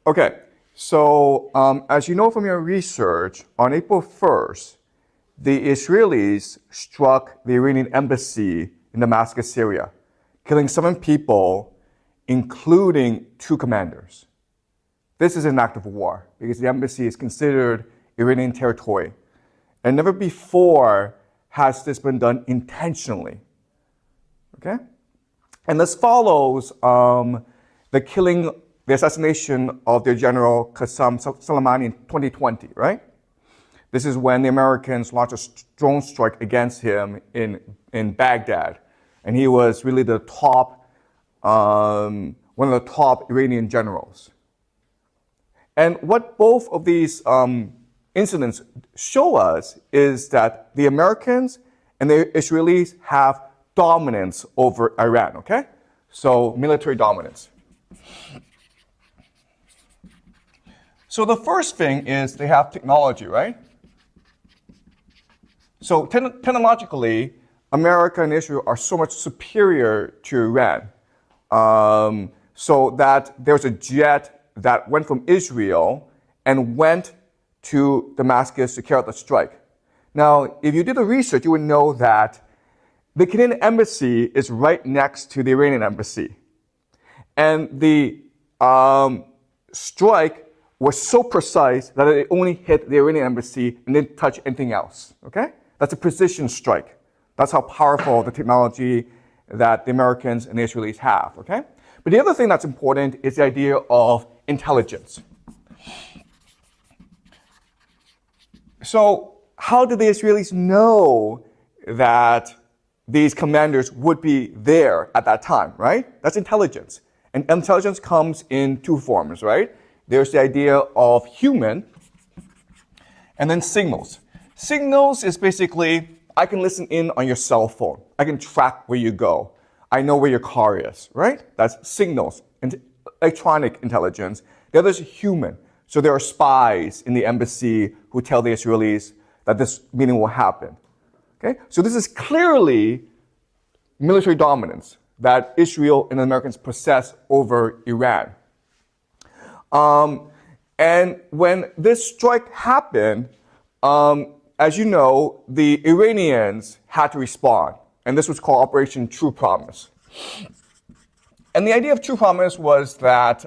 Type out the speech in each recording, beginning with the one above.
Okay, so as you know from your research, on April 1st, the Israelis struck the Iranian embassy in Damascus, Syria, killing 7 people, including 2 commanders. This is an act of war because the embassy is considered Iranian territory. And never before has this been done intentionally. Okay? And this follows the assassination of their general Qasem Soleimani in 2020, right? This is when the Americans launched a drone strike against him in Baghdad. And he was really the top, one of the top Iranian generals. And what both of these incidents show us is that the Americans and the Israelis have dominance over Iran, okay? So military dominance. So the first thing is they have technology, right? So technologically, America and Israel are so much superior to Iran. So that there's a jet that went from Israel and went to Damascus to carry out the strike. Now, if you did the research, you would know that the Canadian embassy is right next to the Iranian embassy. And the strike was so precise that it only hit the Iranian embassy and didn't touch anything else, okay? That's a precision strike. That's how powerful the technology that the Americans and the Israelis have, okay? But the other thing that's important is the idea of intelligence. So how did the Israelis know that these commanders would be there at that time, right? That's intelligence. And intelligence comes in 2 forms, right? There's the idea of human and then signals. Signals is basically, I can listen in on your cell phone. I can track where you go. I know where your car is, right? That's signals and electronic intelligence. The other is human. So there are spies in the embassy who tell the Israelis that this meeting will happen. Okay? So this is clearly military dominance that Israel and the Americans possess over Iran. And when this strike happened, as you know, the Iranians had to respond. And this was called Operation True Promise. And the idea of True Promise was that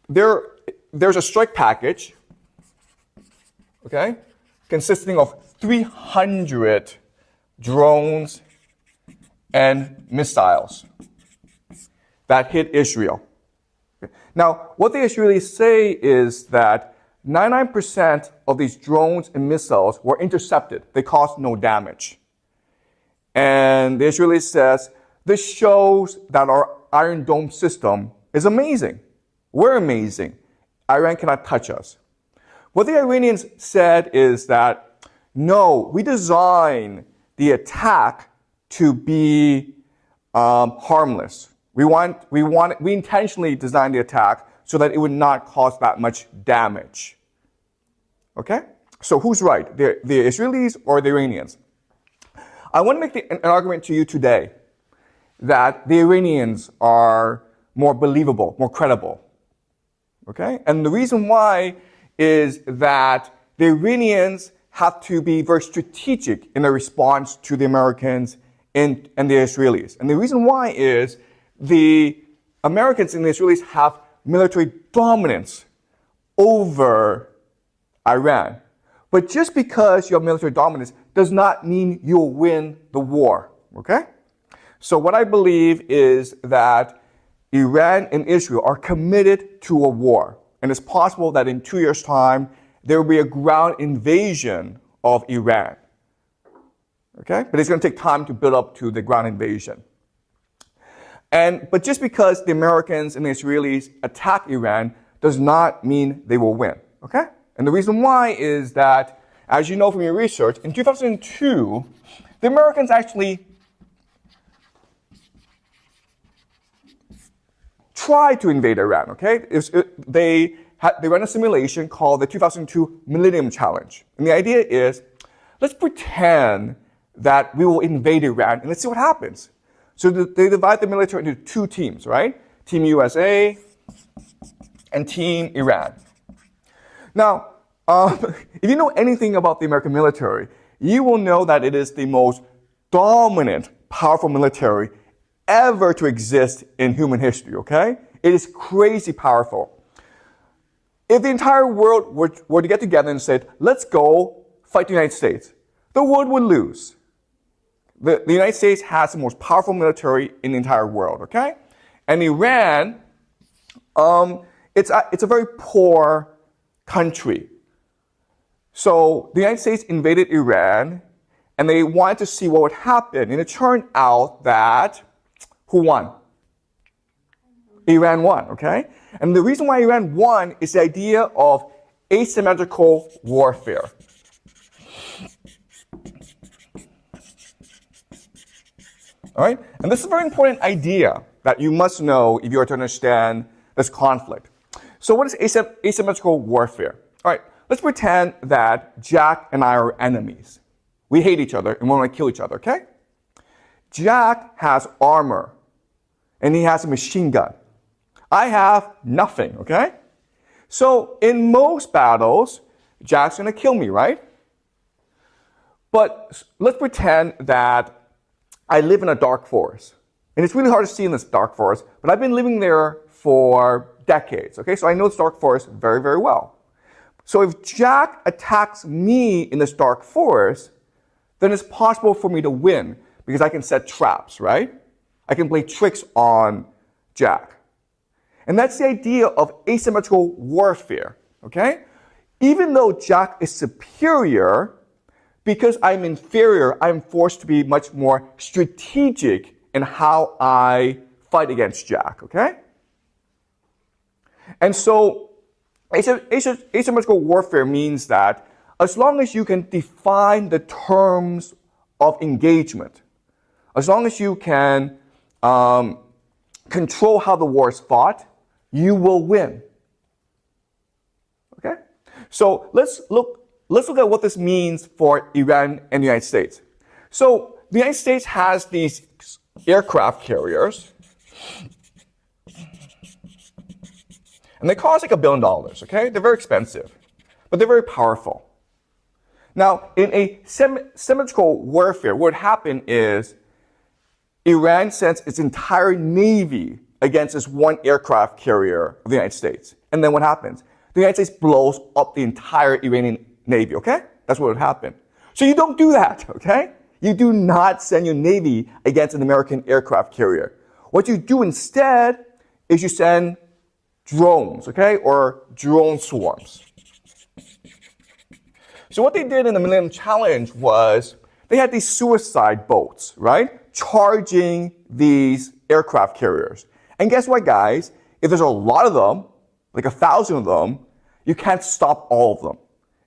there's a strike package, okay, consisting of 300 drones and missiles that hit Israel. Now, what the Israelis say is that 99% of these drones and missiles were intercepted. They caused no damage. And the Israelis says, this shows that our Iron Dome system is amazing. We're amazing. Iran cannot touch us. What the Iranians said is that, no, we designed the attack to be harmless. We intentionally designed the attack so that it would not cause that much damage. Okay? So who's right? The Israelis or the Iranians? I want to make an argument to you today that the Iranians are more believable, more credible. Okay? And the reason why is that the Iranians have to be very strategic in their response to the Americans and the Israelis. And the reason why is the Americans and the Israelis have military dominance over Iran. But just because you have military dominance does not mean you'll win the war, okay? So what I believe is that Iran and Israel are committed to a war. And it's possible that in 2 years' time, there will be a ground invasion of Iran. Okay? But it's going to take time to build up to the ground invasion. But just because the Americans and the Israelis attack Iran does not mean they will win. Okay? And the reason why is that, as you know from your research, in 2002, the Americans actually tried to invade Iran, okay? They ran a simulation called the 2002 Millennium Challenge. And the idea is, let's pretend that we will invade Iran and let's see what happens. So they divide the military into 2 teams, right? Team USA and Team Iran. Now, if you know anything about the American military, you will know that it is the most dominant, powerful military ever to exist in human history, okay? It is crazy powerful. If the entire world were to get together and said, let's go fight the United States, the world would lose. The United States has the most powerful military in the entire world, okay? And Iran, it's a very poor country. So the United States invaded Iran, and they wanted to see what would happen. And it turned out that, who won? Iran won, okay? And the reason why Iran won is the idea of asymmetrical warfare. All right? And this is a very important idea that you must know if you are to understand this conflict. So what is asymmetrical warfare? All right, let's pretend that Jack and I are enemies. We hate each other and we want to kill each other, okay? Jack has armor and he has a machine gun. I have nothing, okay? So in most battles, Jack's going to kill me, right? But let's pretend that I live in a dark forest. And it's really hard to see in this dark forest, but I've been living there for decades, okay? So I know this dark forest very, very well. So if Jack attacks me in this dark forest, then it's possible for me to win because I can set traps, right? I can play tricks on Jack. And that's the idea of asymmetrical warfare, okay? Even though Jack is superior, because I'm inferior, I'm forced to be much more strategic in how I fight against Jack, okay? And so asymmetrical warfare means that as long as you can define the terms of engagement, as long as you can control how the war is fought, you will win. Okay? So let's look at what this means for Iran and the United States. So the United States has these aircraft carriers, and they cost like $1 billion, okay? They're very expensive, but they're very powerful. Now, in a symmetrical warfare, what would happen is Iran sends its entire navy against this one aircraft carrier of the United States. And then what happens? The United States blows up the entire Iranian navy, okay? That's what would happen. So you don't do that, okay? You do not send your navy against an American aircraft carrier. What you do instead is you send drones, okay? Or drone swarms. So what they did in the Millennium Challenge was they had these suicide boats, right? Charging these aircraft carriers. And guess what, guys? If there's a lot of them, like 1,000 of them, you can't stop all of them.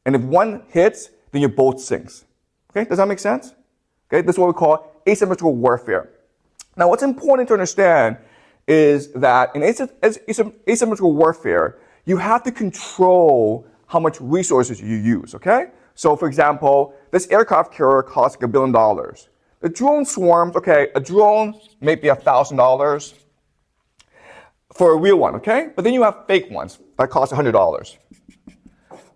And if one hits, then your boat sinks. Okay, does that make sense? Okay, this is what we call asymmetrical warfare. Now, what's important to understand is that in asymmetrical warfare, you have to control how much resources you use, okay? So, for example, this aircraft carrier costs like $1 billion. The drone swarms, okay, a drone may be $1,000 for a real one, okay? But then you have fake ones that cost $100.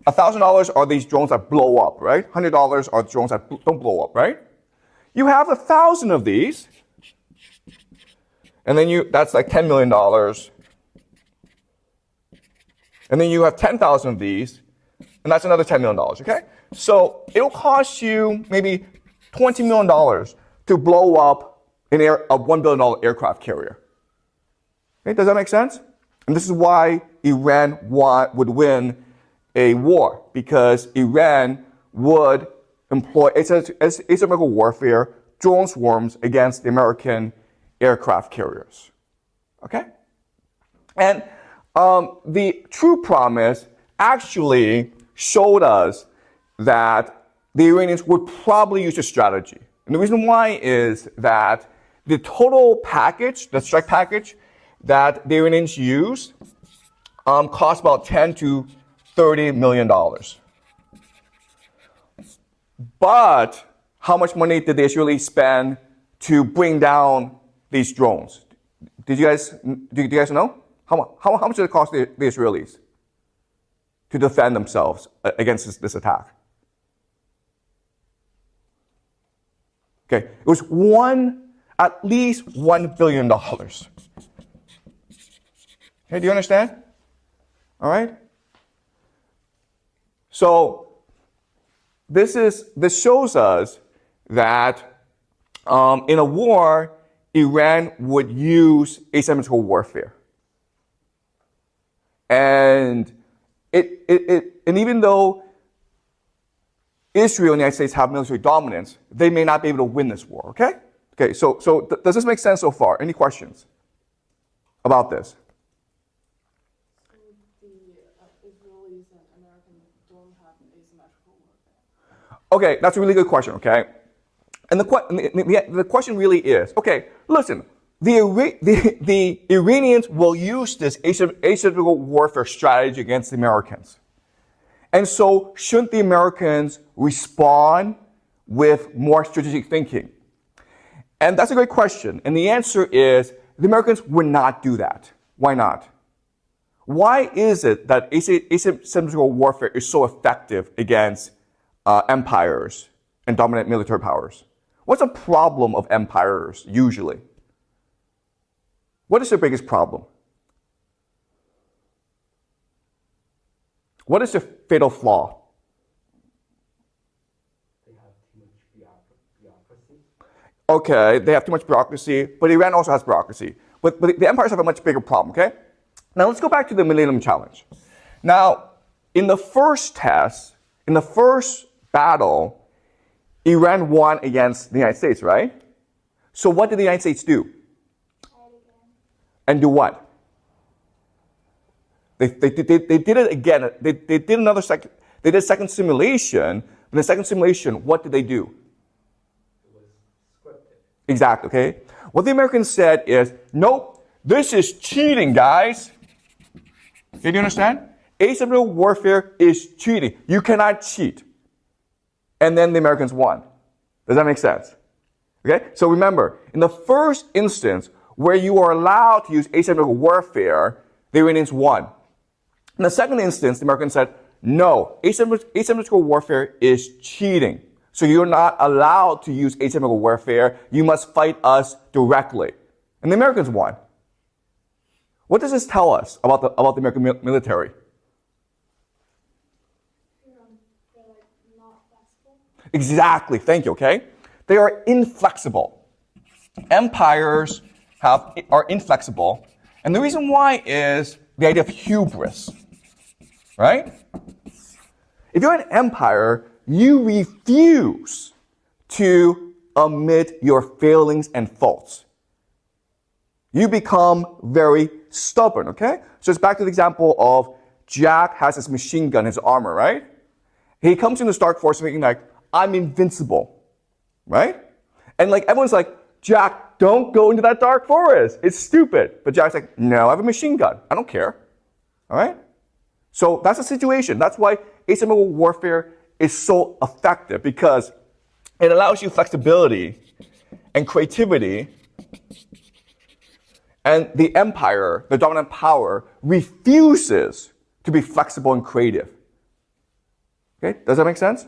$1,000 are these drones that blow up, right? $100 are drones that don't blow up, right? You have 1,000 of these, and then that's like $10 million. And then you have 10,000 of these, and that's another $10 million, okay? So it'll cost you maybe $20 million to blow up a $1 billion aircraft carrier. Okay, does that make sense? And this is why Iran would win a war, because Iran would employ asymmetrical warfare, drone swarms against the American aircraft carriers. Okay? And the true promise actually showed us that the Iranians would probably use a strategy. And the reason why is that the total package, the strike package that the Iranians use, cost about $10 to $30 million. But how much money did they actually spend to bring down these drones? Do you guys know? How much did it cost the Israelis to defend themselves against this attack? Okay, it was at least $1 billion. Okay, do you understand? All right. So this shows us that in a war, Iran would use asymmetrical warfare, and and even though Israel and the United States have military dominance, they may not be able to win this war. Okay. Okay. So does this make sense so far? Any questions about this? Okay, that's a really good question, okay? And the question really is, okay, listen, the Iranians will use this asymmetrical warfare strategy against the Americans. And so shouldn't the Americans respond with more strategic thinking? And that's a great question. And the answer is the Americans would not do that. Why not? Why is it that asymmetrical warfare is so effective against empires and dominant military powers? What's the problem of empires usually? What is their biggest problem? What is their fatal flaw? They have too much bureaucracy. Okay, they have too much bureaucracy, but Iran also has bureaucracy. But the empires have a much bigger problem, okay? Now let's go back to the Millennium Challenge. Now, in the first test, in the first battle, Iran won against the United States, right? So what did the United States do? And do what? They did it again. They did another second. They did a second simulation. In the second simulation, what did they do? It was scripted. Exactly. Okay. What the Americans said is, nope, this is cheating, guys. Okay, do you understand? Asymmetrical warfare is cheating. You cannot cheat. And then the Americans won. Does that make sense? Okay? So remember, in the first instance where you are allowed to use asymmetrical warfare, the Iranians won. In the second instance, the Americans said, no, asymmetrical warfare is cheating. So you're not allowed to use asymmetrical warfare. You must fight us directly. And the Americans won. What does this tell us about the American military? Exactly. Thank you. Okay, they are inflexible. Empires are inflexible, and the reason why is the idea of hubris. Right? If you're an empire, you refuse to admit your failings and faults. You become very stubborn. Okay? So it's back to the example of Jack has his machine gun, his armor. Right? He comes into Stark Force thinking like, I'm invincible, right? And like everyone's like, Jack, don't go into that dark forest. It's stupid. But Jack's like, no, I have a machine gun. I don't care. All right? So that's the situation. That's why asymmetrical warfare is so effective, because it allows you flexibility and creativity, and the empire, the dominant power, refuses to be flexible and creative. Okay? Does that make sense?